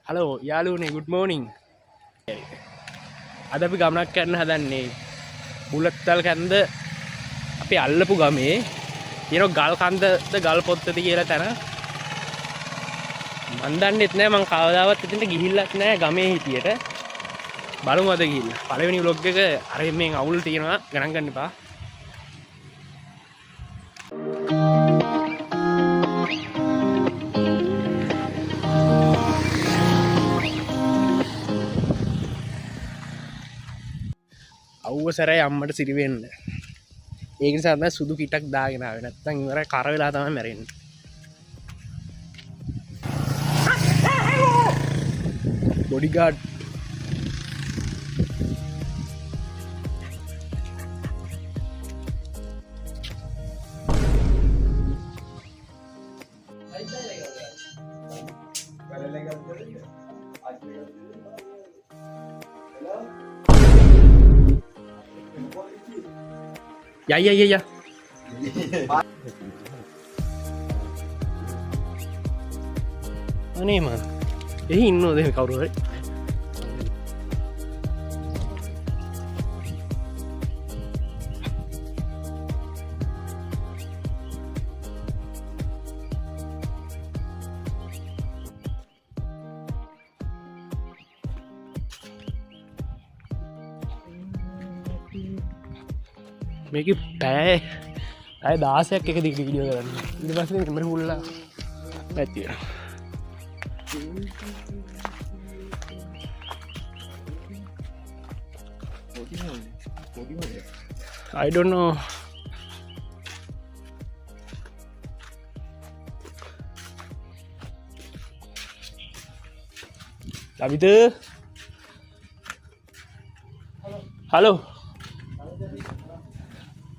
Hello යාළුවනේ good morning. අද අපි ගමනක් යන්න හදන්නේ බුලත්තල් කන්ද අපි අල්ලපු ගමේ තියෙන ගල් කන්දද ගල් පොත්තද කියලා තැන. මන් දන්නෙත් නෑ මං කවදාවත් එතනට ගිහිල්ලත් නෑ ගමේ හිටියට. බලමු අද ගිහිල්ලා. පළවෙනි vlog එක අර මේ අවුල් තියෙනවා ගණන් ගන්න එපා. අවසරයි අම්මට සිරි වෙන්න. ඒක නිසා තමයි සුදු පිටක් දාගෙන ආවේ. නැත්තම් ඉවරයි කර වෙලා තමයි මැරෙන්නේ. Bodyguard Ya. Aneh man. Inno deh kau dulu. මේක පැය 16ක් එක දිගට වීඩියෝ කරන්න. ඊට පස්සේ මෙතන මුල්ලා නැති වෙනවා. I don't know. Labita. Halo.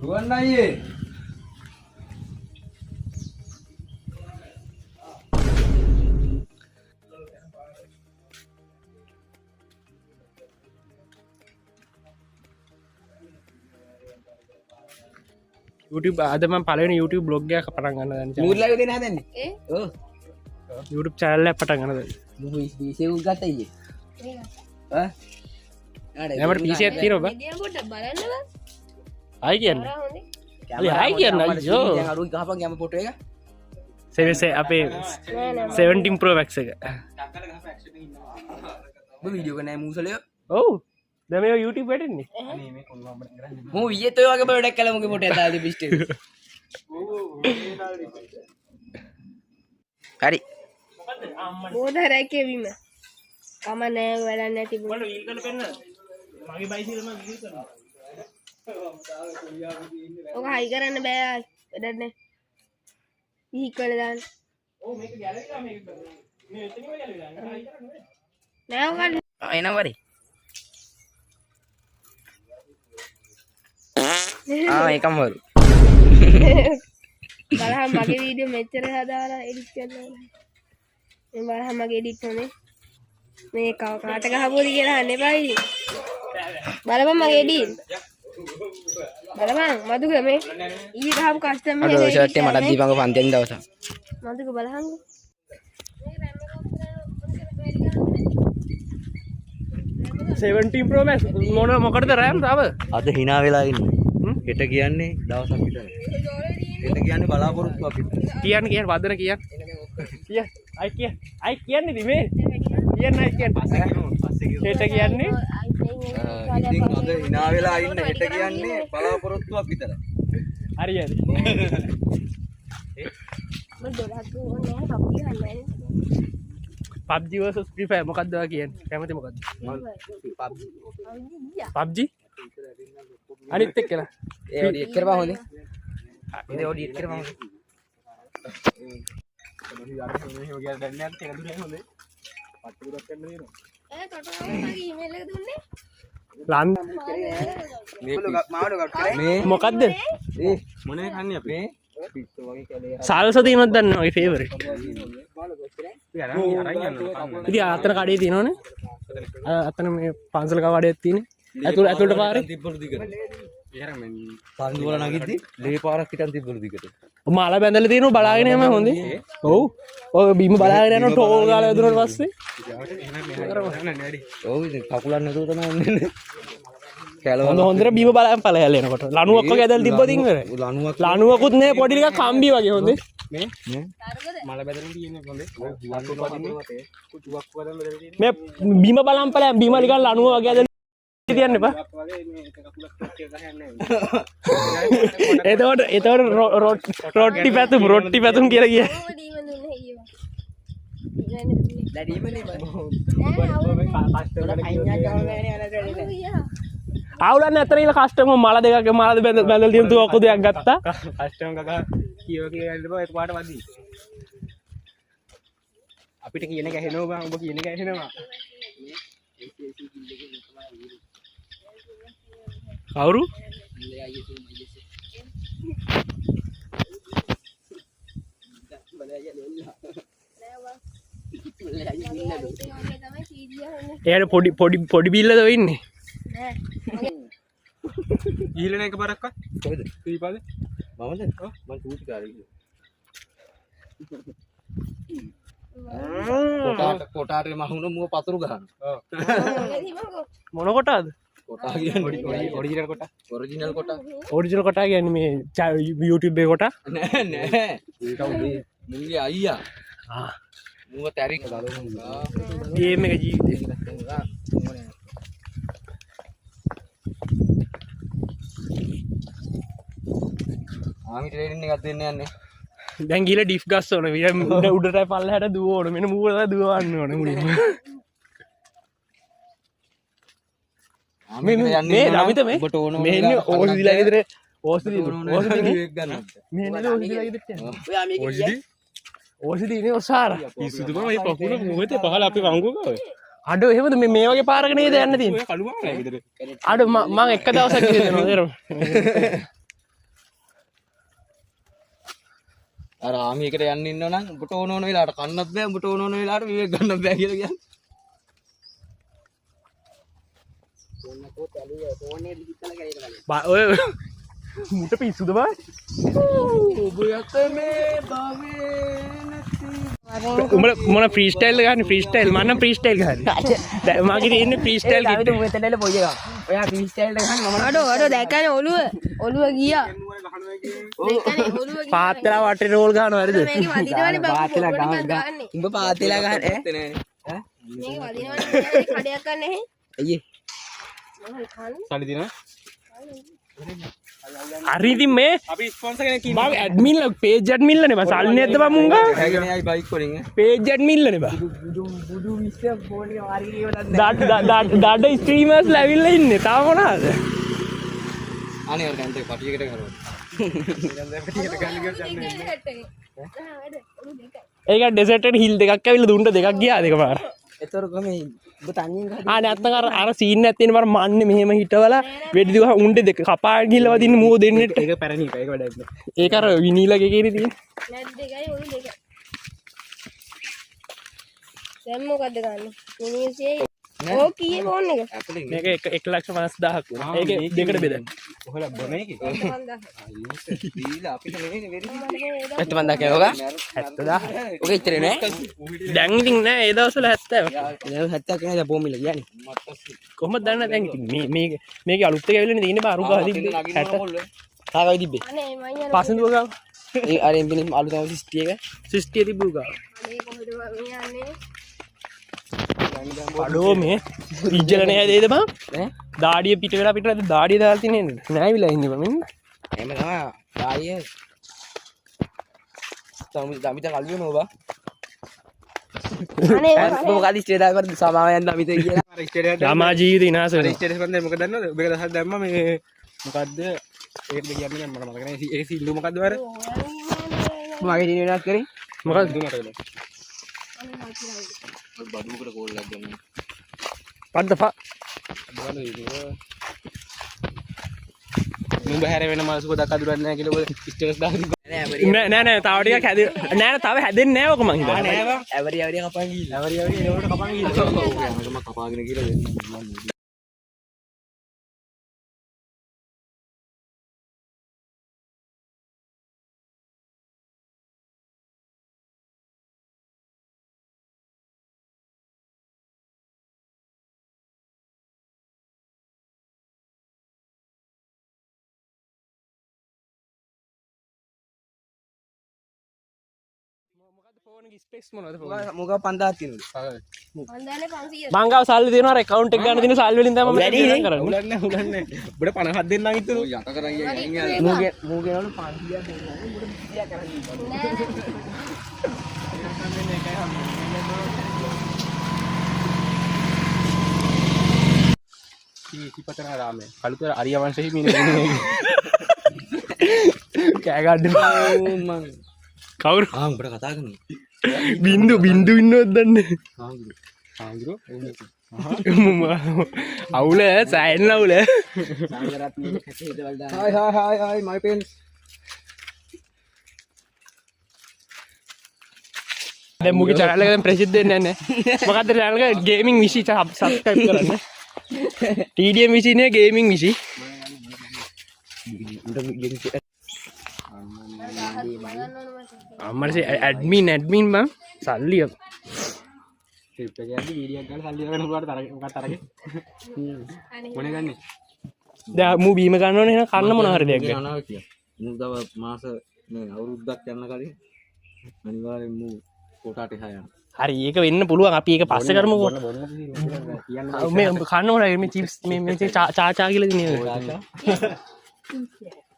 Ruan na ye. YouTube ada mah paling YouTube blog ya keperangan dan Mood lagi din natin. Oh. YouTube channel ya perangan dan. PC ugat aja. Hah? Nomor PC tiro ba? Hai kian. Hai kian aja. Yang aduh kapan yang foto ya? Saya apa? 17 Pro Max එක. Bu video kan musul ya? ඔව්. දැන් මේ YouTube වැඩන්නේ. අනේ මේ කොල්ල හම්බෙන් කරන්නේ. මෝ ඊයේත් ඔය වගේ බඩක් කළා මොකේ ෆොටෝ දාලා පිස්ටේ. හරි. මොකද රැකේ විම. කම නෑ වැඩක් නැති බෝ. ඔයාලා වීල් කරලා පෙන්න. මගේ බයිසිකල් මම වීල් කරනවා. ඔක හයි කරන්න බෑ වැඩක් නෑ. වී කරලා දාන්න. ඔව් මේක ගැලරි එක මේක. මේ එතනින්ම ගැලරි දාන්න. හයි කරන්න බෑ. නෑ ඔක එනවා වරි. එකම වරු. බලහන් මගේ වීඩියෝ මෙච්චර හදාලා එඩිට් කරලා. මේ බලහන් මගේ එඩිට් උනේ. මේ කාට ගහපුවද කියලා අහන්න එපායි. බලපන් මගේ එඩිට්. බලපන් මදුක මේ ඊ ගහපු කස්ටම් අද ෂර්ට් එක මටත් දීපංග පන්තියෙන් දවසක්. මදුක බලහන්. 17 Pro Max මොකටද RAM තාව? අද hina වෙලා ඉන්නේ. හෙට කියන්නේ දවසක් විතර. හෙට කියන්නේ බලාපොරොත්තුවක් විතර. කියන්න වදන කියන්න. අයි කියන්නේ දිමේ. කියන්න අයි කියන්න. හෙට කියන්නේ ඉතින් අද hina වෙලා ඉන්න හෙට කියන්නේ බලාපොරොත්තුවක් විතර. හරි හරි. මම 12ක් ඕනේ කප්පි ගන්නෑ. PUBG versus Free Fire මොකක්ද ඔයා කියන්නේ? කැමති මොකක්ද? PUBG? අනිත් එක්කලා. ඒ ඔඩි එක් කරපන් හොඳේ. ඉතින් ඔඩි එක් කරපන් හොඳේ. ලන් මේ මොකක්ද? මොනේ කන්නේ අපි? සාල්ස තියෙනවද දන්නේ මගේ ෆේවරිට්. ඉතින් අතන කඩේ තියෙනවනේ. අතන මේ පන්සල කවඩයක් තියෙන්නේ. ඇතුළට පාරේ. පන්දු වල නගිද්දි ලේ පාරක් හිටන් තිබ්බලු දිගට. මාලා බැඳලා තියෙනවා බලාගෙන යම හොඳේ. ඔව්. ඔය බීම බලාගෙන යනවා ටෝල් ගාලා වැදුනට පස්සේ. ඔව් ඉතින් කකුලක් නැතුව තමයි එන්නේ. හොඳ හොඳට බීම බලාගෙන ඵලයල් එනකොට. ලණුවක් වගේ ඇදලා තිබ්බොත් ඉන්නේ. ලණුවකුත් නෑ පොඩි ටිකක් කම්බි වගේ හොඳේ. මේ මල බැදලා තියෙන්නේ හොඳේ. මේ බීම බලන් ඵලයන් බීම නිකන් ලණුව වගේ ඇදලා තියන්න එපා. එතකොට රොට්ටි පැතුම් කියලා කිය. අවුලන්න ඇතර ඉල කස්ටම මල දෙක මාද බැඳල් තියන තුවක්කු දෙයක් ගත්තා. කස්ටම කකා කියව කියන්න බා එපාට වදී. අපිට කියන එක ඇහෙනවා බං ඔබ කියන එක ඇහෙනවා. කවුරු? එයාට පොඩි බිල්ලද වෙන්නේ? ඊළන එක බරක්වත් කොහෙද? ඊපාද? මමද? මම චූටි කාරේ. කොටාට මහුන මුව පතුරු ගහනවා. මොන කොටාද? කොටා කියන්නේ ඔරිජිනල් කොටා. ඔරිජිනල් කොටා කියන්නේ මේ YouTube එකේ කොටා? නෑ. ඒක උදේ මුගේ අයියා. මුව තැරින් ගලවනවා. ගේම් එක ජීවිතේ. ආමි ට්‍රේනින් එකක් දෙන්න යන්නේ. දැන් ගිහලා ඩිෆ් ගස් ඕන. උඩට පල්ලහැට දුව ඕන. මෙන්න මූලට දුවන්න ඕන මුලින්ම. මේ දමිත මේ මේ ඉන්නේ ඕසිදිලා ගෙදර ඕසිදි ගන්න. මේ නේද ඕසිදිලා ගෙදර යන්නේ. ඔයා මේක ඕසිදි ඕසිදි ඉන්නේ ඔසාර. පිස්සුද බං මේ පපුල මොකද පහල අපි වංගුව ගාවේ. අඩෝ එහෙමද මේ වගේ පාරක නේද යන්න තියෙන්නේ. කළුවා නෑ ගෙදර. අඩෝ මම එක දවසක් ගිහින් දෙනවා. අර ආමි එකට යන්න ඉන්නව නම් උඹට ඕන වෙලාවට කන්නත් බෑ උඹට ඕන වෙලාවට විවේක ගන්නත් බෑ කියලා කියන්නේ. ඔය මුට පිස්සුද බං? ඔබ යත මේ භවේ උඹල මොන ෆ්‍රී ස්ටයිල් ගහන්නේ? ෆ්‍රී ස්ටයිල් මම නම් ෆ්‍රී ස්ටයිල් ගහන්නේ. මගේ තියෙන්නේ ෆ්‍රී ස්ටයිල් කිට්. මෙතනට පොයි එක. ඔයා ෆ්‍රී ස්ටයිල් එක ගහන්න මම අඩෝ දැක්කනේ ඔළුව ගියා. පාත්‍රා වටේ රෝල් ගහනවා හරිද? මේක වදිනවනේ බං. පාතලා ගහන්න. උඹ පාතලා ගහන්න ඈ. මේක වදිනවනේ කඩයක් ගන්න නැහැ. අයියේ. සල්ලි දිනවා. හරි ඉතින් මේ අපි ස්පොන්සර් කෙනෙක් ඉන්නවා. මම ඇඩ්මින් ලා පේජ් ඇඩ්මින් ලානේ බං. සල්ලි නැද්ද බං මුංගා? හැගෙන යයි බයික් වලින් පේජ් ඇඩ්මින් ලානේ බං. බුදු මිස්ටර් ෆෝන් එක වාරි කියවලා ඩඩ ස්ට්‍රීමර්ස් ලැවිල්ලා ඉන්නේ. තාම මොනවාද? අනේ ඔය කන්ටේ පටියකට කරනවා. ඒක ඩෙසර්ට් එකට හිල් දෙකක් ඇවිල්ලා දුන්න දෙකක් ගියා දෙක පාර. ඒතර කොහේ ඔබ තනියෙන් ගහද? නැත්තම් අර සීන් එකක් තියෙන බර මන්නේ මෙහෙම හිටවලා වෙඩි දිව උණ්ඩේ දෙක කපාගෙන ගිහලා වදින්න මූව දෙන්නෙට. ඒක පැරණි එක. ඒක වැඩක් නෑ. ඒක අර විනීලගේ කීරි තියෙන. නැත් දෙකයි ඔලු දෙක. දැන් මොකද්ද ගන්න? මිනිස්සේ ඕ කීයේ ෆෝන් එක? මේක 1,50,000ක් වුණා. ඒක දෙකට බෙදන්න. කොහොල බොන එකේ? දීලා අපිට නෙවෙයි වෙරි. එත් මන් දැක්කේ ඔක 70,000. ඔක ඉතරේ නෑ. දැන් ඉතින් නෑ ඒ දවස්වල 70. දැන් 70ක් නේ දැන් පොමිල කියන්නේ. කොහොමද දන්නේ දැන් ඉතින් මේක අලුත් එක ඇවිල්ලානේ තියෙන්නේ බා අරු ගහ තිබ්බේ 70. කාගයි තිබ්බේ? අනේ මම යන පසඳුව ගාව. ඒ අර එම්බිනේ අලුතම 60 එක. 60 තිබ්බු ගාව. අනේ කොහෙද මම යන්නේ? අඩෝ මේ ඉජ්ජල නෑ දේද බං? ඈ දාඩිය පිට වෙලා පිට දාඩිය දාලා තින්නේ නෑවිලා ඉන්නේ බං මෙන්න. එහෙම තමයි. ආයේ දමිත කල්විය නෝබා. අනේ මොකද ස්ටේටස් කරද්දි සමාව යන්න දමිත කියලා. ළමා ජීවිතේ විනාශ වෙනවා. ස්ටේටස් වන්දේ මොකද දන්නවද? ඔබ එක දහස් දැම්මා මේ මොකද්ද? ඒකද කියන්නේ මට මතක නැහැ. ඒ සිල්ලු මොකද්ද වර? මගේ දින වෙනස් කරේ. මොකක්ද මතක නැහැ. බඩුවකට කෝල් එකක් ගන්න. what the fuck? නුඹ හැර වෙන මාසුක දකදුරක් නැහැ කියලා ඔය ස්ටේටස් දාලා නෑ තව ටිකක් නෑ තව හැදෙන්නේ නෑ ඔක මං හිතන්නේ. ඇවරි කපන් ගිහිල්ලා. ඇවරි එනකොට කපන් ගිහින් මම කපාගෙන කියලා දෙන්න. ෆෝන් එකේ ස්පෙක්ස් මොනවද ෆෝන් මොකක් 5000ක් තියෙනවද? අන්දානේ 500. මං ගාව සල්ලි දෙනවා account එක ගන්න දින සල්ලි වලින් තමයි මම වැඩි නේ? කරන්නේ. උලන්නේ උබට 50ක් දෙන්නම් හිතුණු. යට කරන් යන්නේ. මූ කියනවලු 500ක් දෙන්නා. උඹට 20ක් කරන් කිපතන රාමේ. කලුතර අරියවංශෙහි මිනිහ. කෑ ගන්න මං කවුරු ආ උඹට කතා කරන්නේ. බින්දු ඉන්නවද දන්නේ ආන්දරෝ අවුල සෑහෙන අවුල සංගරත් මේ කැටේ හිටවල දාන්න. hi my friends. දැන් මුගේ channel එක දැන් ප්‍රසිද්ධ වෙන්නේ නැහැ මොකද්ද channel එක ගේමින් විසි subscribe කරන්න TDM විසි නේ ගේමින් විසි අම්මට ඇඩ්මින් බං සල්ලි ට්‍රිප් එක යද්දි වීඩියෝ එකක් ගන්න සල්ලි ගන්න පුළුවන් තරගේ මොකක්ද තරගේ. මොනේ ගන්නේ? දැන් මූ බීම ගන්න ඕනේ එහෙනම් කන්න මොන හරි දෙයක් ගන්න යනවා කිය. මු තව මාස නේ අවුරුද්දක් යන කලින් අනිවාර්යෙන් මු කොටාට එහා යනවා. හරි ඒක වෙන්න පුළුවන් අපි ඒක පස්සේ කරමුකෝ මේ කන්න මොන මේ චිප්ස් මේ චාචා කියලා දිනේ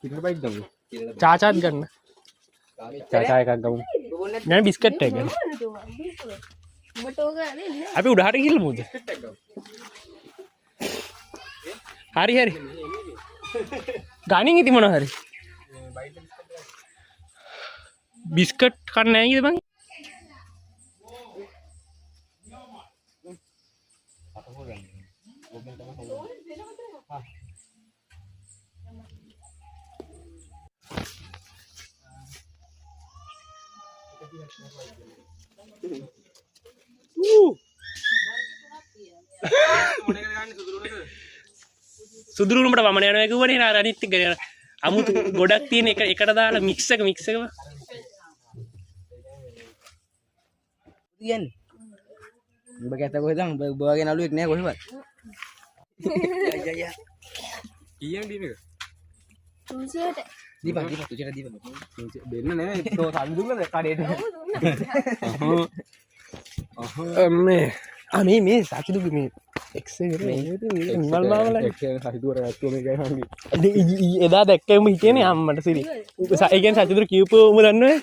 කිතර බයික් ගමු. චාචාත් ගන්න චාචා එකක් ගමු. දැන් බිස්කට් එක ගන්න උඹට ඕක දෙන්නේ. අපි උඩහට ගිහලා මොකද හරි ගානින් ඉති මොන හරි බිස්කට් කන්න නැහැ නේද බං සුදුරුලුමට වමන යනවා කිව්වනේ නා අනිත් එක අමුතු ගොඩක් තියෙන එකට දාලා මික්ස් එක කියන්නේ. උඹ කැත කොහෙද? උඹ වගේ නළුවෙක් නෑ කොහෙවත්. කීයෙන් දීන එක? 300ට. දීපන් තුචට දීපන්. දෙන්න නෙමෙයි තෝ සම්දුන්නද කඩේට? මේ මේ සාකිදුගේ මේ එක්ස් එක නිමල් මාවලා එක්සෙන් සහිතුවර ඇත්තුව මේකයි හංගි. එදා දැක්කම හිතේනේ අම්මට සිරි ඒ කියන්නේ සාකිදුර කියපුව උඹ දන්නවද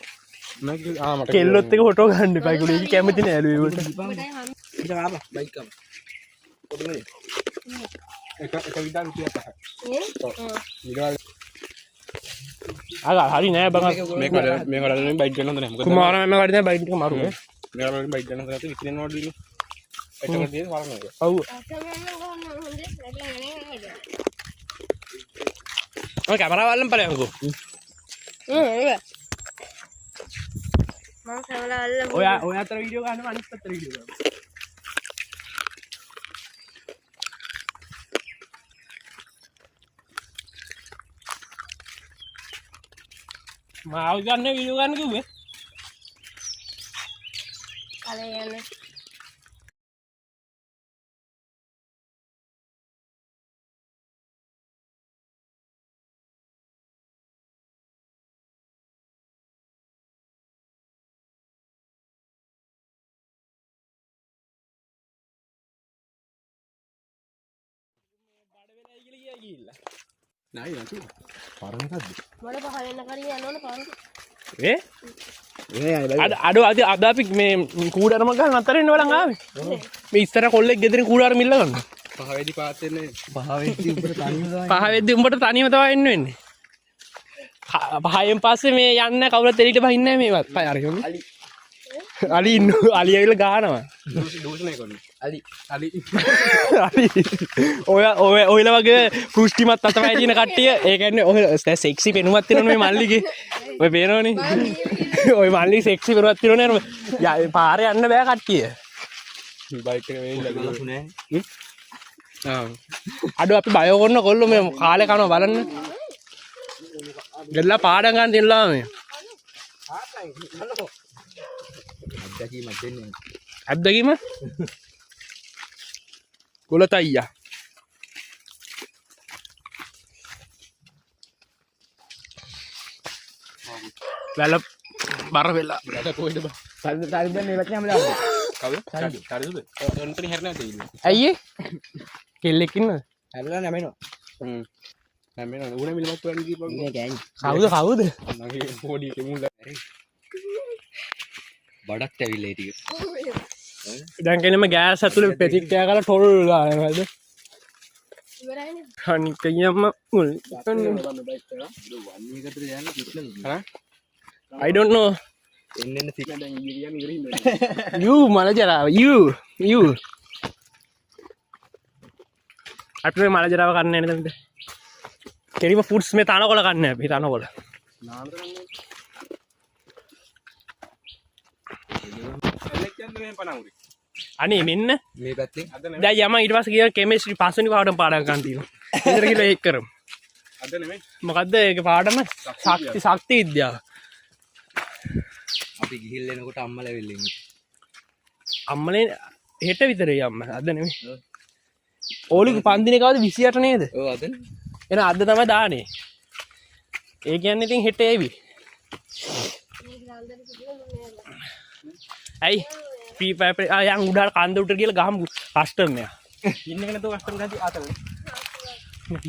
මට කෙල්ලොත් එක ෆොටෝ ගන්න එපා ඒගොල්ලෝ ඒක කැමති නෑ ඇලුවේ ඒකට ඉත ආපා බයික් එක. පොඩි එක විදා රුපියල් 5ක්. ඊළඟ හරි නෑ බං මේ කඩේ බයික් ගන්න හොඳ නැහැ. මොකද කුමාර මම කඩේ දැන් බයික් එක මාරු නේ මේ කඩේ බයික් ගන්න හොඳ නැති විකිනනවලු දිනේ. එතකොට තියෙන වරම එක. ඔව් ඔය කැමරාව වල්ලන් බලයන්කෝ මම කැමරා අල්ල ඔය අතර වීඩියෝ ගන්නවා අනිත් අතර වීඩියෝ ගන්නවා මාව ගන්න වීඩියෝ ගන්න කිව්වේ කලේ යන්නේ. නෑ නතු. පරණ එකක්ද? මඩ පහල එන්න කරින් යන්න ඕන පාරට. අඩ අද අපි මේ කූඩරම ගන්න අතර එන්න බලන් ආවේ මේ ඉස්සර කොල්ලෙක් ගෙදරින් කූඩාර මිල්ල ගන්න පහවෙදි පාත් වෙන්නේ. පහවෙද්දි උඹට තනියම තමයි. පහවෙද්දි උඹට තනියම තමයි එන්න වෙන්නේ පහෙන් පස්සේ මේ යන්න කවුරුත් එළියට බහින්නේ නැහැ මේවත් පය අරගෙන අලි ඉන්න අලි ඇවිල්ලා ගහනවා දෝෂණය කරනවා. අලි අලි ඔයලා වගේ පුෂ්ටිමත් අතමයි තියෙන කට්ටිය ඒ කියන්නේ ඔය සෙක්සි පෙනුමක් තියෙනවනේ මේ මල්ලිගේ ඔය පේනවනේ ඔය මල්ලි සෙක්සි පෙනුමක් තියෙනවනේ පාරේ යන්න බෑ කට්ටිය බයික් එක වෙන්නේ ලසු නෑ. අඩු අපි බය කරන කොල්ලෝ මේ කාලේ කනවා බලන්න ගෙල්ලා පාඩම් ගන්න දෙන්නවා මේ අත්දැකීමක් දෙන්නේ. අත්දැකීම කොලත අයියා වැල බර වෙලා වැඩ කොහෙද බං? සල්ලි දැන් මේ පැත්තේ හැමදාම කවුද? සාරිදුද? ඔන්තන හැරෙන්නේ නැති ඉන්නේ. අයියේ කෙල්ලෙක් ඉන්නවද? හැරලා නැමෙනවා. හැමෙන්න උනේ මිලමත් වань දීපන් ඉන්නේ ගෑණි. කවුද මගේ පොඩි කෙමුල. බඩක් ඇවිල්ලා ඒ ටික. දැන් කෙනෙම ගෑස් ඇතුලේ පෙතික් කෑ කරලා ටොල් වෙලා නේද? ඉවරයිනේ. අනික යම්ම මුල් I don't know එන්න සික් දැන් ඉරියන් ඉරින් you මලජරාව you අපේ මලජරාව කන්නේ නැහැ නේද? කෙලිම ෆුඩ්ස් මේ තනකොළ කන්නේ අපි තනකොළ අනේ මෙන්න මේ පැත්තේ දැන් යම ඊට පස්සේ කියන කෙමිස්ට්‍රි පස්වෙනි පාඩම පාඩම් ගන්න තියෙනවා. ඉතින් කියලා ඒක කරමු. අද නෙමෙයි. මොකද්ද ඒක පාඩම? ශක්ති විද්‍යාව. අපි ගිහිල් එනකොට අම්මලා ඇවිල්ලා ඉන්නේ. අම්මලේ හෙට විතරේ අම්ම අද නෙමෙයි. ඕලිගේ පන්දිනේ කවද 28 නේද? ඔව් අදනේ. එහෙනම් අද තමයි දාන්නේ. ඒ කියන්නේ ඉතින් හෙට එවි. ඇයි? පී පැපේ යන් උඩට කන්ද උඩට කියලා ගහමු කස්ටම් මෙයා. ඉන්න එක නේද කස්ටම් ගාති ආතල.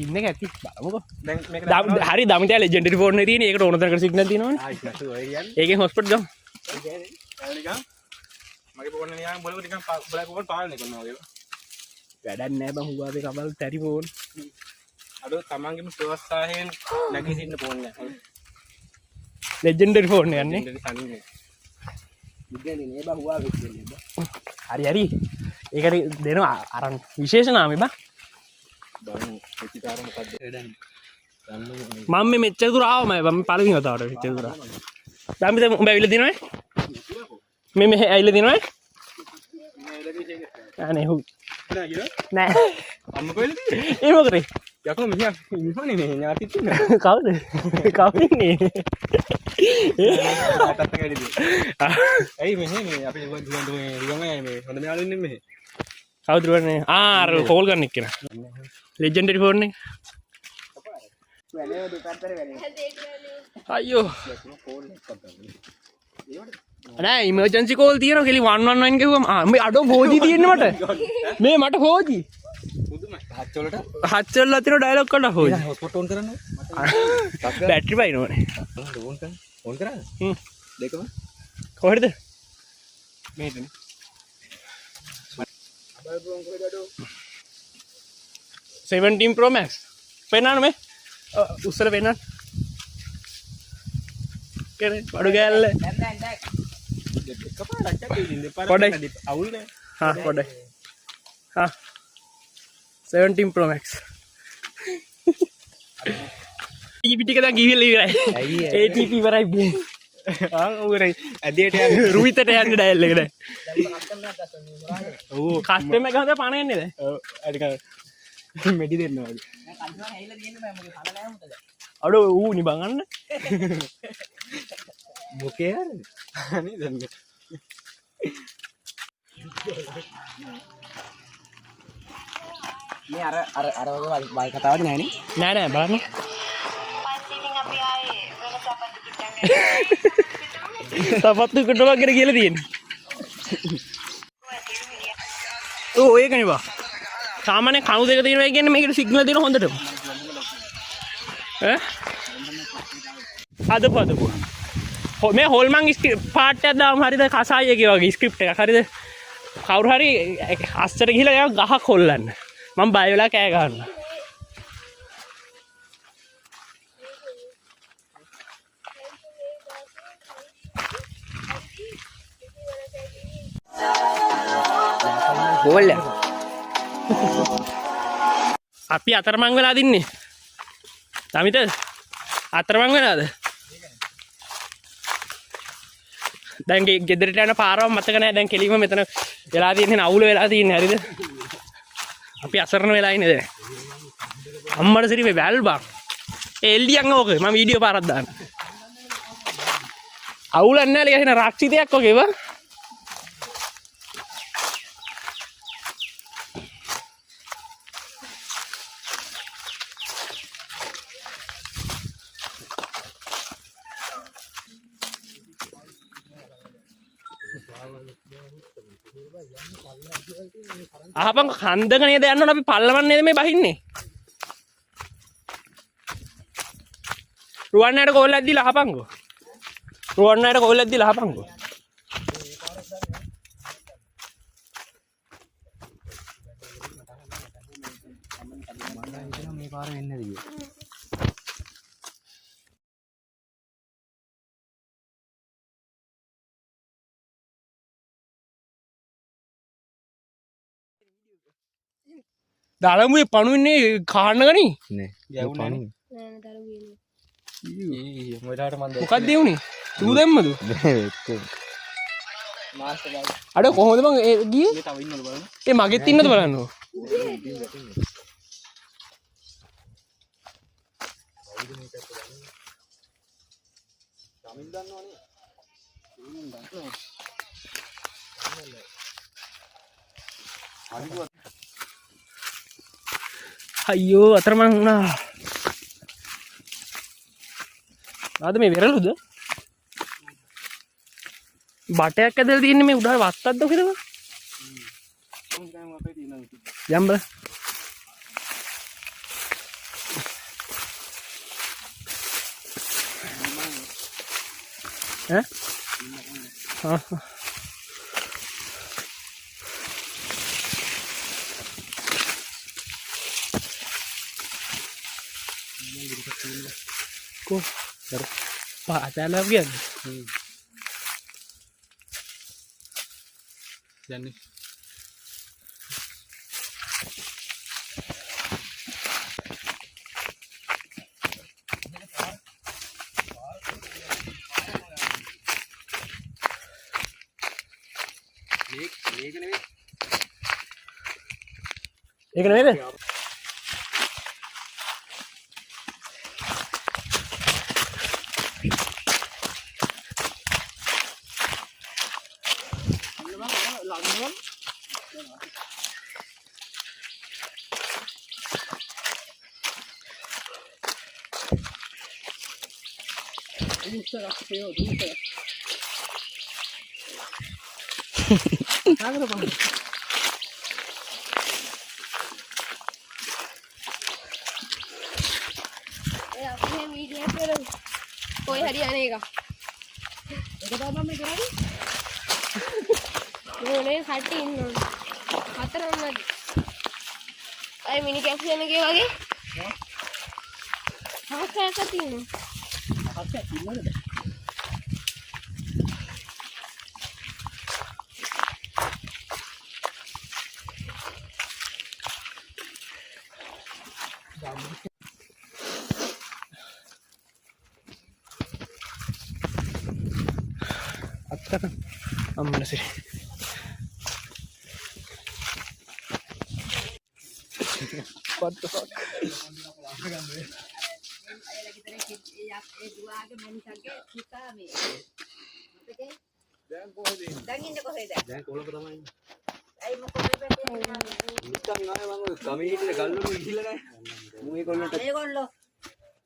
ඉන්න එක ඇති බලමුකෝ. දැන් මේක හරි දමිතා ලෙජෙන්ඩරි ෆෝන් එකේ තියෙන. ඒකට ඕන තරකට සිග්නල් තියෙනවනේ. ආයි නැතු ඔය කියන්නේ. ඒකෙන් හොස්පිටල් ගමු. නිකන් මගේ ෆෝන් එක නිකන් බලව නිකන් බලයි ෆෝන් පාලනය කරනවා වගේ. වැඩක් නැහැ බං හුවාවේ කබල් ටැරි ෆෝන්. අද තමන්ගේම ප්‍රවස්ථායෙන් නැගී සිටින ෆෝන් එක. ලෙජෙන්ඩරි ෆෝන් යන්නේ. තනින්නේ. ඉන්නේ නේ බා හුවා වෙන්නේ බා. හරි. ඒකට දෙනවා අරන් විශේෂ නාමේ බං. බලමු ප්‍රතිකාර මොකද්ද? මම මේ මෙච්චර දුර ආවම මම පළවෙනි වතාවට මෙච්චර දුර. දැන් මෙතන උඹ ඇවිල්ලා දිනවනේ. මේ මෙහෙ ඇවිල්ලා දිනවනේ. අනේ හු. නෑ. අම්ම කොහෙද තියෙන්නේ? ඒ මොකද? යකෝ මෙහා ඉන්නවනේ මේ ඥාතිත් ඉන්නේ. කවුද? කවුද ඉන්නේ? තාත්තත් කැඩිද? ඇයි මෙහෙ මේ අපි දුවන් මේ හොඳ මෙයාලු ඉන්නේ මෙහෙ. කවුද වන්නේ? අර කෝල් ගන්න එක්කන. ලෙජෙන්ඩරි ෆෝන් එක. අයියෝ. නෑ ඉමර්ජන්සි කෝල් තියෙනවා කෙලි 111 ගෙවුවම මේ අඩෝ 4G තියෙන්නේ මට. මේ මට 4G. පුදුමයි. හත්වල අතර ඩයලොග් කරලා 4G. හොස්පොට් ඔන් කරන්න. බැටරි බයිනෝනේ. ඕන් කරන්න. ඕන් කරාද? දෙකම. කොහෙද? මේකනේ. 17 Pro Max. පෙන්නන්න මේ. උස්සල පෙන්නන්න. කෙනේ බඩු ගෑල්ල. එකපාරක් ඇවිදින්න දෙපාරක් පොඩයි. අවුල් නෑ. හා පොඩයි. හා 17 Pro Max. ඊපිටික දැන් ගිහිල්ලා ඉවරයි. ATP ඉවරයි. උරයි ඇදේට යන්න රුවිතට යන්න ඩයල් එක දැන්. ඔව් කස්ටමර් එක හදලා පණ එන්නේ දැන්. ඔව් අනික මෙඩි දෙන්නවා වගේ. අඩ ඌ නිබංගන්න. මොකේ හරි. අනේ දැන් මේ අර වගේ වල් කතාවක් නෑනේ. නෑ බලන්න. සපත්තු කොටුවක් ගැන කියලා තියෙන්නේ. ඔව් ඒකනේ බා. සාමාන්‍ය කණු දෙක තියෙනවා කියන්නේ මේකට සිග්නල් දෙන හොඳටම. ඈ? අදපු. මේ හොල්මන් පාට් එකක් දාමු හරිද කසායියගේ වගේ ස්ක්‍රිප්ට් එකක් හරිද? කවුරු හරි අස්සට ගිහලා යා ගහක් හොල්ලන්න. මම බය වෙලා කෑ ගන්නවා. බෝල්ල. අපි අතරමං වෙලා දින්නේ. දමිත අතරමං වෙලාද? දැන් ගෙදරට යන පාරව මතක නැහැ. දැන් කෙලිම මෙතන වෙලා තියෙන අවුල වෙලා තියෙන්නේ හරිද? අපි අසරණ වෙලා ඉන්නේ දැන්. අම්මට සිරි මේ වැල් බං. එල්ඩියන් ඕක මම වීඩියෝ පාරක් දාන්න. අවුලක් නැහැ ලියන රක්ෂිතයක් වගේ බං. අහපන් කන්දක නේද යන්න ඕන අපි පල්ලමන් නේද මේ බහින්නේ රුවන්නාට කෝල්ලක් දීලා අහපන්කෝ රුවන්නාට කෝල්ලක් දීලා අහපන්කෝ මේ පාර වෙන්නේ නැති දලමුවේ පණුන්නේ කාන්න ගනි නේ ගැවුණානේ. නෑ දරුවේ මොකටද මන්ද මොකක්ද වුනේ තූ දැම්මද මාස්ටර් ගාව අඩ කොහොමද මං ගියේ මේ තව ඉන්නවද බලන්න ඒ මගෙත් ඉන්නද බලන්නකො අයියෝ අතරමං වුණා ආද මේ වෙරළුද බටයක් ඇදලා තියෙන්නේ මේ උඩට වත්තක්ද කියලා යම්බ ඈ Ko, Pak Cala kan? දැන් ඒක නෙමෙයිද? අපේ මීඩියා කරමු. කොයි හරි අනේ එක. ඒක තමයි මම කරන්නේ. මොනේ කට්ටි ඉන්නවා. හතරම නැති. අය මිනි කැප්ෂන් එකේ වගේ. හවසට තියෙනවා. හවසට ඉන්නවද? අත්තක අම්මනසිරි what the fuck දැන් කොළඹ තමයි නිකන් ආයේ මම ගමේ හිටින ගල්වල ගිහිල්ලා නැහැ මූ ඒගොල්ලන්ට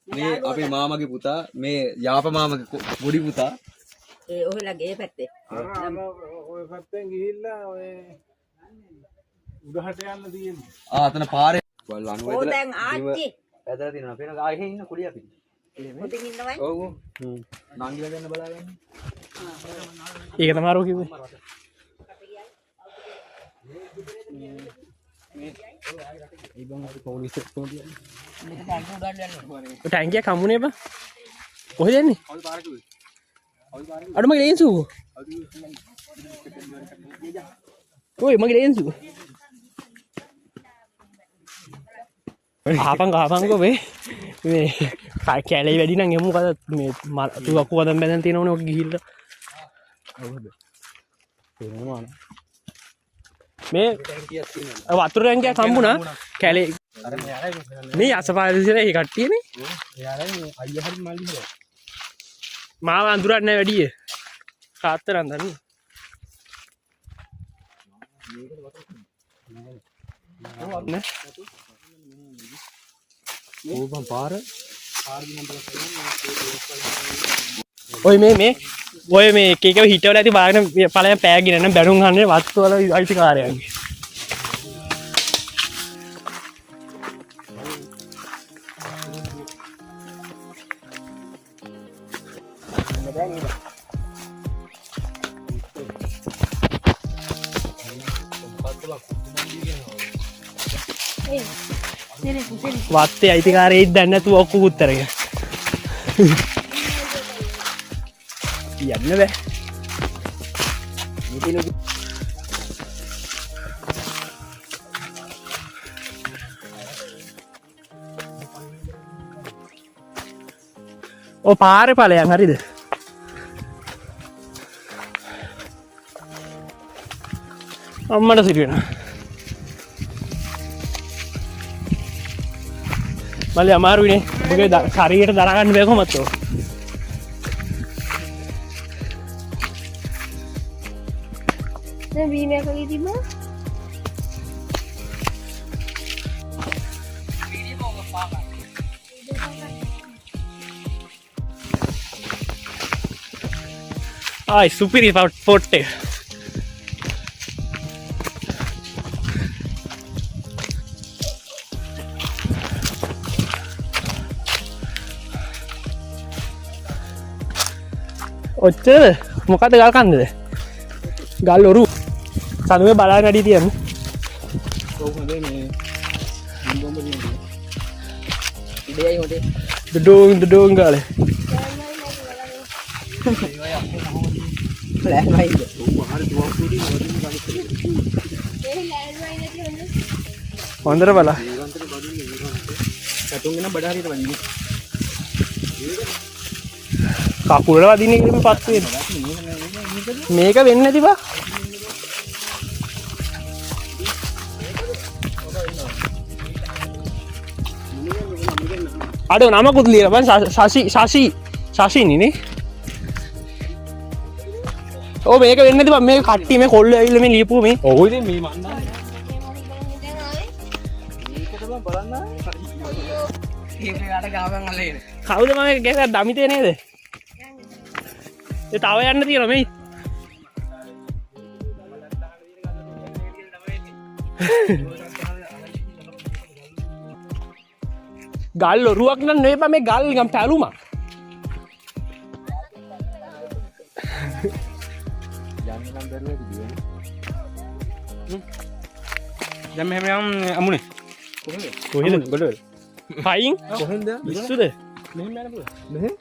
මේ අපේ මාමගේ පුතා මේ යාප මාමගේ පොඩි පුතා ඒ ඔයලාගේ පැත්තේ ඔය පැත්තෙන් ගිහිල්ලා ඔය උඩහට යන්න තියෙන්නේ අතන පාරේ වල අනුව ඕ දැන් ආච්චි ඇදලා තියෙනවා අපේ ආයෙ ඉන්න කුඩිය අපි මුදින් ඉන්නවයි ඔව් නංගිලා දෙන්න බලාගන්න ඒක තමයි අරෝ කිව්වේ ඉබන් අපි පොලිස් එක්ක කොහොමද මේක ටැංකිය උඩට යන්න ටැංකිය කම්මුනේ බා කොහෙද යන්නේ අවුල් පාර කිව්වේ අර මගේ ලේන්සු ඔය මගේ ලේන්සු ආපංගෝ මේ කැලේ වැඩි නම් එමු කද මේ තු අක්කු වදන් බැඳන් තියෙනවනේ ඔක ගිහිල්ලා තේරෙනවා මේ වතුර ටැංකියක් හම්බුණා කැලේ මේ අසපාරදිසලා ඒ කට්ටියනේ එයාලා අයියා හරි මල්ලි හරි මාව අඳුරන්නේ නැහැ වැඩිය තාත්තර අඳන්නේ නේ ඕබන් පාර ඔය මේ ඔය මේ එක එක හිටවල ඇති බාගෙන ඵලයන් පෑගෙන යන බැනුම් ගන්න වස්තු වල අයිතිකාරයන්ගේ. වත්තේ අයිතිකාරයෙක් දැන් නැතුව ඔක්කොම උත්තරගෙන යන්න බෑ. ඔය පාරේ ඵලයන් හරිද? අම්මට සිරි වෙනවා. මල්ලි අමාරුයිනේ. ඔබගේ ශරීරයට දරා ගන්න බෑ කොහොමද ඔය? දැන් බීමයක් වගේ තිබ්බා. ආයි සුපිරි ෆොට් එක. ඔච්චරද? මොකද්ද ගල් කන්දද? ගල් ඔරු. සනුවේ බලාගෙන වැඩි තියන්න. ඔව් හොඳේ මේ බොම්බ දිනේ. ඉබේයි හොදේ. දුඩුන් ගාලේ. ප්ලෑන් වයිද? හොඳට බලා. කටුන්ගෙන බඩ හරියට වදින්නේ. කකුලට වදින්නේ ඉතින් පත්තු වෙන. මේක වෙන්නේ නැති බා. අඩෝ නමකුත් ලියලා බං ශෂිනේ නේ. ඔව් මේක වෙන්නේ නැති බං මේ කට්ටිය මේ කොල්ල ඇවිල්ලා මේ ලියපුව මේ. ඔව් ඉතින් මේ මන්දා. කීපේකට ගාවන් අල්ලගෙන. කවුද මම ගේක දමිතේ නේද? ඒ තව යන්න තියෙනවා මේ. ගල් ඔරුවක් නම් නෙවෙයි බා මේ ගල් නිකන් පැලුමක්. යන්න නම් බැරුව කිව්වේ. දැන් මෙහෙම යම් අමුනේ. කොහෙද? ගොඩවල. පයින් කොහෙන්ද? ඉස්සුද? මෙහෙම යන්න පුළුවන්. මෙහෙම.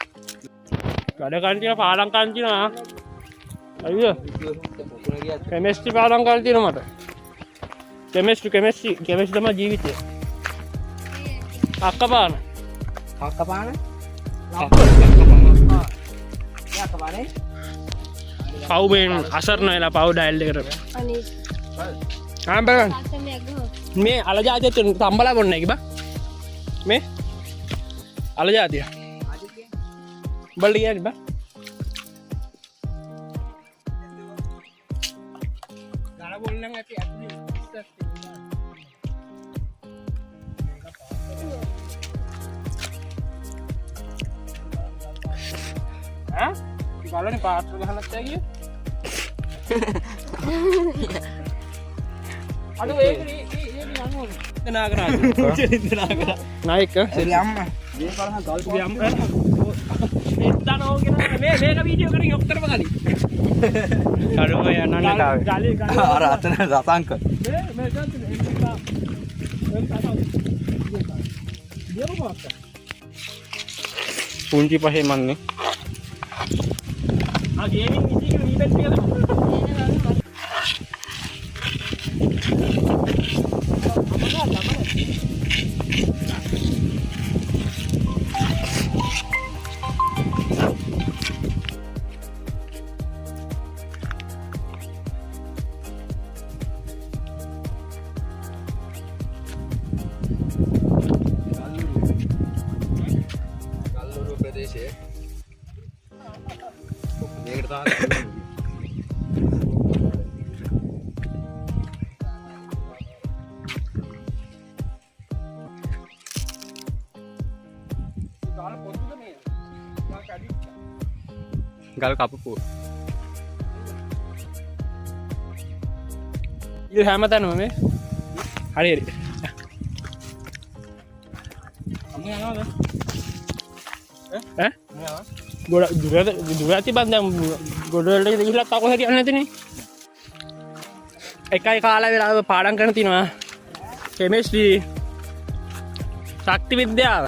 වැඩ කන් තියෙන පාඩම් කන් තියෙනවා. අයියෝ. කෙමිස්ට්‍රි පාඩම් කන් තියෙනවා මට. කෙමිස්ට්‍රි තමයි ජීවිතය. අක්කපාන. අක්කපාන? අක්කපානේ? පව්බෙන් අසරණ වෙලා පව් ඩයල් එකට. අනේ ආම්බරන් අතමයක් ගහුවා. මේ අලජාතිය තම්බලා බොන්නේ කිබා. මේ අලජාතිය. බල්ලි කියන්නේ බා. ගාන බොල්ලන් ඇති ඇතුලේ ඈ බලන්නේ පාත්‍ර ගහලත් ඇගිය අද ඒක නංගෝනේ නාගරා නායක සරි අම්මා. මේ බලහන් ගල්පුගේ අම්මා එත්තනෝ කියන මේක වීඩියෝ කරගෙන ඔක්කොම ගලි කරුව යනන්න ගලි අර අතන රතංක මේ පුංචි පහේ මන්නේ. ආ ගේමින් ඉතින් ඉවෙන්ට් එකද ගල්ලුරු ප්‍රදේශයේ මේකට තමයි ගාන පොත්තුද මේ මම කැඩි ගල් කපපුව. ඉතින් හැමතැනම මේ හරි හරි. ඈ? ගොඩ දුර ඇති බං දැන් ගොඩ වලට ගිහිල්ලා කකෝ හැකියන්නේ නැතිනේ. එකයි කාලා වෙලාව පාඩම් කරන තිනවා. කෙමිස්ට්‍රි ශක්ති විද්‍යාව.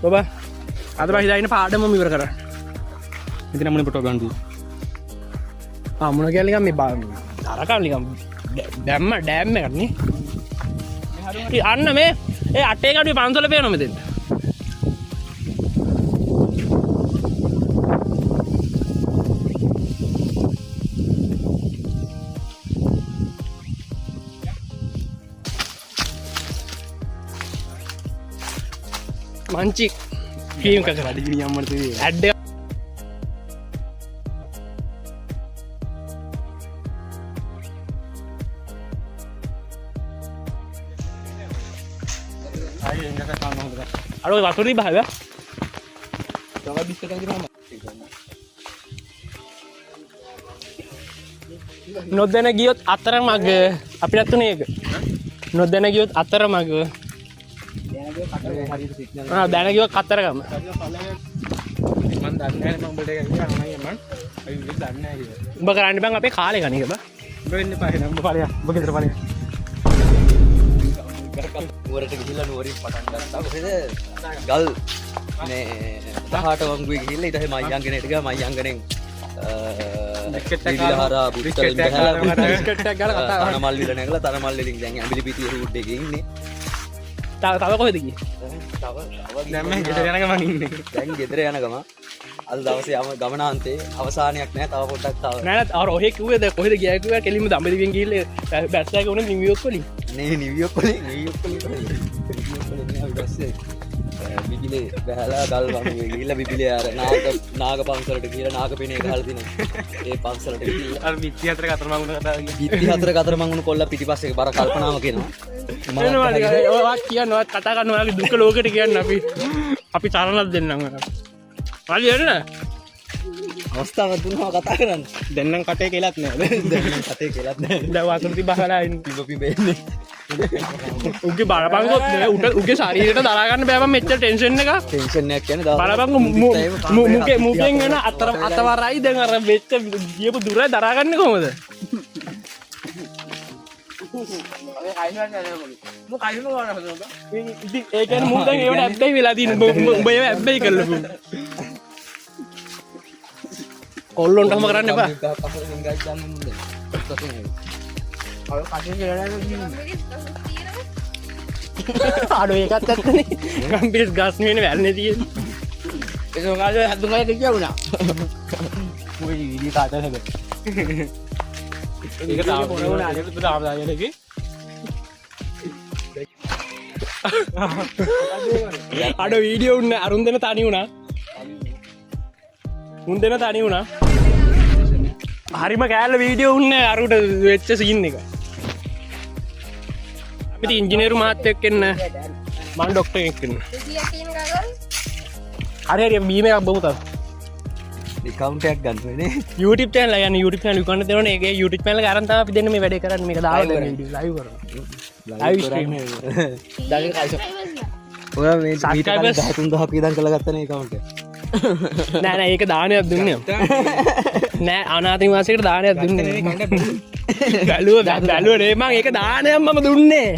බබා අද බා හිතාගෙන පාඩම ඉවර කරා. ඉතින් නම් මොනේ ෆොටෝ ගන්න දී. ආ මොන කියලා නිකන් මේ තරකල් නිකන් ඩෑම් එකක් නේ. අන්න මේ ඒ අටේ කඩුවේ පන්සල පේනවා මෙතෙන්. मंची क्रीम का करा दी अम्मर ते ऐड අර ඔය වතුරේ බහලා තව බිස්කට් එකක් දිනවා නොදැන ගියොත් අතරමඟ අපිට තුනේ එක නොදැන ගියොත් අතරමඟ දැන කිව්ව කතරගම මම දන්නේ නැහැ මම උඹට කියනවා අනේ මම අයි දන්නේ නැහැ කියලා. උඹ කරන්නේ බං අපේ කාලේ කණේක බං. උඹ වෙන්න එපා එහෙනම් උඹ ඵලයක්. උඹ ගෙදර ඵලයක්. නුවරට ගිහිල්ලා නුවරින් පටන් ගත්තා. මොකද ගල් මේ 18 වංගුවේ ගිහිල්ලා ඊට පස්සේ මයංගනේට ගියා මයංගනෙන් විවිධහාරා බුත්තලින් ගහලා බිස්කට් එකක් ගාලා කතා කරා. තනමල් විල නැගලා තනමල් වලින් දැන් ඇඹිලි පිටිය රූට් එකේ ඉන්නේ. තව කොහෙද ගියේ? දැන් මම ගෙදර යන ගමන් ඉන්නේ. දැන් ගෙදර යන ගම අද දවසේ යම ගමනාන්තේ අවසානයක් නැහැ තව පොඩ්ඩක් තව. නෑ නෑ අර ඔහෙ කිව්වේ දැන් කොහෙද ගියා කිව්වා කෙලින්ම දඹදිවියෙන් ගිහිල්ලා බැස්සයක උනේ නිව්යෝක් වලින්. නේ නිව්යෝක් වලින් බස්සේ බිබිලේ බහලා ගල් වංගුවේ ගිහිල්ලා බිබිලේ අර නාග පන්සලට ගිහිල්ලා නාග පෙනේ ගහලා තිනවා. ඒ පන්සලට ගිහිල්ලා අර මිත්‍ති හතර කතරමං වුණ කතාව කියන්නේ. බිත්ති හතර කතරමං වුණ කොල්ල පිටිපස්සේ බර කල්පනාව කියනවා. එනවා ටික ඔයා කියනවා කතා කරන ඔයාගේ දුක ලෝකෙට කියන්න අපි තරණක් දෙන්නම් හරි එන්න අවස්ථාවක් දුන්නා කතා කරන්න. දැන් නම් කටේ කෙලත් නෑ. දැන් නම් කටේ කෙලත් නැහැ. දැන් වතුර තිබහලා ඉන්න පිබෙන්නේ. උගේ බලපංකොත් උගේ ශරීරයට දරා ගන්න බෑ මම මෙච්චර ටෙන්ෂන් එක ටෙන්ෂන් එකක් කියන්නේ බලපංකො මුකෙන් එන අතවරයි දැන් අර වෙච්ච ගියපු දුර දරා ගන්න කොහමද ඉතින් ඒ කියන්නේ මූ දැන් ඒවට ඇබ්බැහි වෙලා තියෙන උඹ ඒව ඇබ්බැහි කරලපු කොල්ලොන්ටම කරන්න එපා අඩෝ ඒකත් ඇත්තනේ ගම්පිරිස් ගස් නෙවෙන වැල්නේ තියෙන්නේ ඒක මොකද හදුනායි කියුණා ඔය ඉලි කාටද ඒක තාම පොරවන අනේ පුත තාම දායලකේ අඩෝ වීඩියෝ උන්නේ අරුන් දෙන තනි වුණා උන් දෙන තනි වුණා හරිම කෑල්ල වීඩියෝ උන්නේ අරුට වෙච්ච සීන් එක අපි ඉංජිනේරු මහත්තයෙක් එන්න මම ඩොක්ටර් කෙනෙක් එන්න හරි හරි බීම එකක් බමු තාම account එකක් ගන්න වෙන්නේ YouTube channel එක යන YouTube channel විකන්න දෙනවනේ ඒකේ YouTube channel එක අරන් තමයි අපි දෙන්න මේ වැඩේ කරන්නේ මේක දාලා දෙන්න වීඩියෝ live කරනවා live stream එක දාගෙන කයිස ඔයා මේ subscribers 13000ක් ඉඳන් කළගත්තනේ account එක නෑ නෑ ඒක දානයක් දුන්නේ නෑ අනාථ නිවාසයකට දානයක් දුන්නේ බැලුවා නේ මං ඒක දානයක් මම දුන්නේ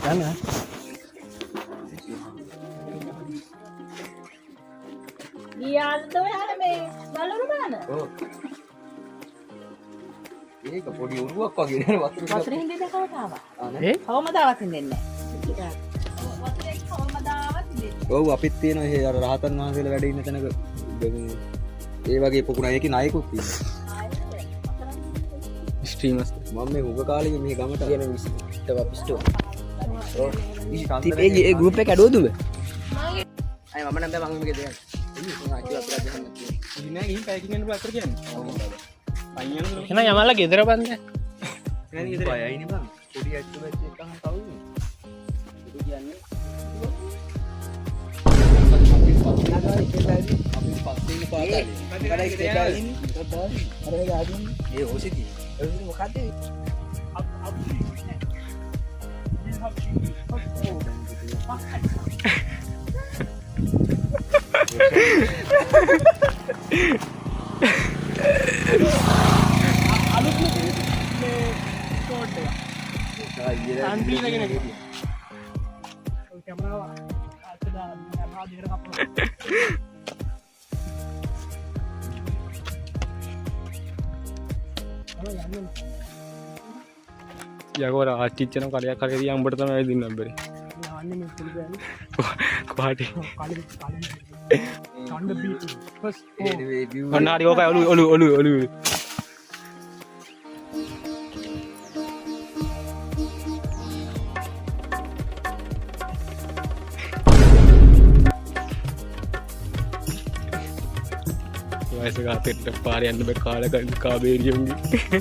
යන්න ගියාද ඔයාලා මේ බලුරු බලන්න ඒක පොඩි උරුවක් වගේ නේ වතුර හින්දේ දැකවට ආවා ඒ කවමදාවත් හින්දෙන්නේ නැහැ වතුරේ කවමදාවත් හින්දෙන්නේ ඔව් අපිත් තියෙන ඒ අර රහතන් වහන්සේලා වැඩ ඉන්න තැනක ඒ වගේ පොකුණ ඒකේ නායකුත් තියෙනවා ස්ට්‍රීමර්ස් මම මේ උග කාලේ මේ ගමට කියන විසිට වපිස්ටෝ ඒ ගෲප් එක ඇඩුවද උඹ? අය මම නම් බෑ මම මේක දෙන්න ඉන්නේ ආච්චි අපිට ගහන්න ඉන්නේ ගිහින් පැකින් යන්න පුළුවන් අතර කියන්නේ. එහෙනම් යමල්ලා ගෙදර බන්ද බයයිනේ බං. පොඩි ඇට්ටු බැච් එකක් ගන්න කවුද? යකෝ ආච්චිච්චන කලයක් කලේදී අම්බට තමයි දෙන්න බැරි. කොහාට? ඔන්න හරි ඕකයි ඔලු. වයසගතෙට පාර යන්න බෑ කාලකන් කාබේරියුන්ගේ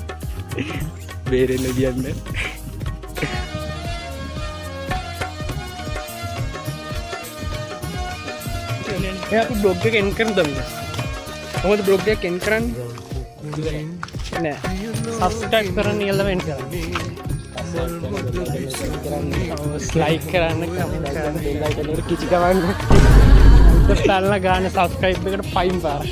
බේරෙන්න කියන්න. අපි බ්ලොග් එක එන්ඩ් කරමු දැන්. කොහොමද බ්ලොග් එක එන්ඩ් කරන්නේ? නෑ. සබ්ස්ක්‍රයිබ් කරන්න ඉල්ලම එන්ඩ් කරන්න. ලයික් කරන්න, කමෙන්ට් කරන්න, බෙල් අයිකන් එක කිචි ගමන්න. ඉතින් ගාන සබ්ස්ක්‍රයිබ් එකට 5 පාරක්.